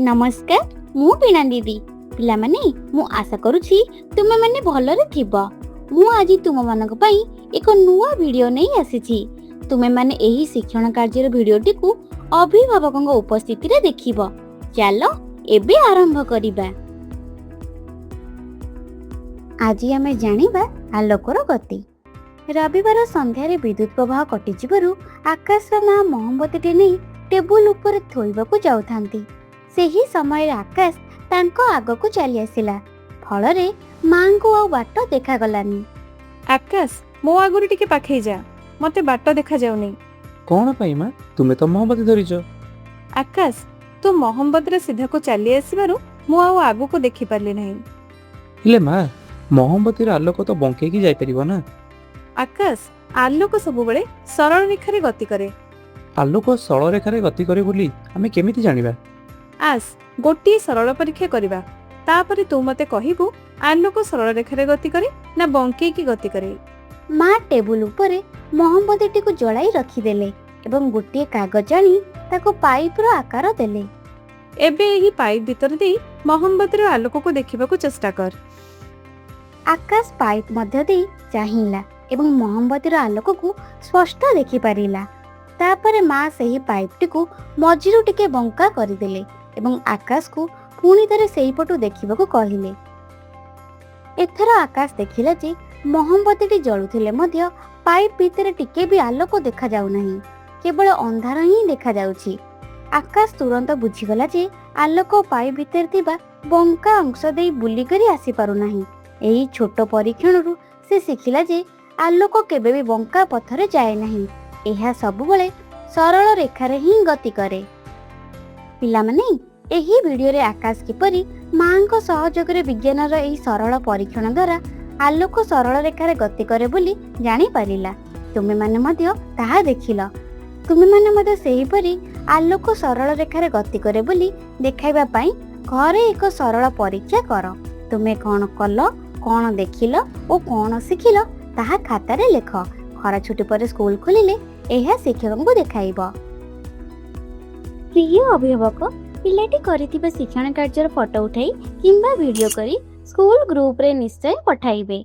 नमस्कार मु वीणा दीदी पिला माने मु आशा करूछि तुमे माने भलरे थिबो। मु आज तुम मानक पई एक नुवा वीडियो नै आसीछि। तुमे माने एही शिक्षण कार्यर वीडियोटी को अभिभावकक उपस्थिति रे देखिबो। चलो एबे आरंभ करिबा। आज आमे जानिबा आलोकर गति। रविवार संध्यारे विद्युत प्रवाह कटि जिवरु आकाश मां मोहम्मती नै टेबुल ऊपर थोइबाकू जाउथांती। सेही समय आकाश तांको आगकू चली आसिला। फलरे मां को आ बाट देखा गलानी। आकाश मो आगुरी टिके पाखै जा, मते बाट देखा जाउनी। कौन पाई मां तुमे तो मोहम्मती धरिछ। आकाश तू मोहम्मद रे सीधा को चली आसीबारु मो आ आगु को देखि परली नहीं। इले मां मोहम्मती रे आलोक तो बंके की जाई परिबो ना। आकाश आलोक सब बेले सरल रेखा रे गति करे। आलोक सरल रेखा रे गति करे बोली हमें केमिति जानिबा। आस गोटी सरल परीक्षा करिबा, तापरे तू मते कहिबू आलोक सरल रेखा रे गति करे ना बंके की गति करे। मां टेबुल ऊपर मोहम्मती को जलाई रखी देले एवं गोटे कागज आनी ताको पाइप रो आकार देले। एबे एही पाइप भीतर दे मोहम्मद रे आलोक को देखिबा को चेष्टा कर। आकाश पाइप मध्य दे चाहिला एवं मोहम्मती रो आलोक को स्पष्ट देखि पारिला। तापरे मां सही पाइपटी को मझिरु टिके बंका करि देले एवं आकाश को पुणी थरे सेही पटु देखिबाकू कहिले। एथर आकाश देखिला जे मोहम्मती जळुथिले मध्य पाइप भितर टिके भी आलोक देखा जाउ नाही, केवल अंधार ही देखा जाउछि। आकाश तुरंत बुझीगला जे आलोक पाइप भितर थिबा बंका अंश देई बुली करी आसी पारु नाही। एही छोट परीक्षणरू से शिखिला जे आलोक केबे भी बंका पथरे जाए नाही, एहा सबुबले सरल रेखारे ही गति करे। पिला माने एही वीडियो रे आकाश किपरि मांको सहयोग रे विज्ञान रो एही सरल परीक्षण द्वारा आलोक सरल रेखारे गति करे बोली जानि पारिला। तुमे माने मध्य ताहा देखिलो। तुमे माने मध्य सेही परि आलोक सरल रेखारे गति करे बोली देखाइबा पई घरे एक सरल परीक्षा करो। तुमे कोन कलो, कोन देखिलो ओ कोन सिखिलो ताहा खाता रे लेख। खरा छुट्टी पर स्कूल खोलिले एहा शिक्षक को देखाइबो। प्रिय अभिभावक पिलाटी करिथिबा शिक्षण कार्यर फोटो उठाई किंबा वीडियो करी स्कूल ग्रुप रे निश्चय पठाइबे।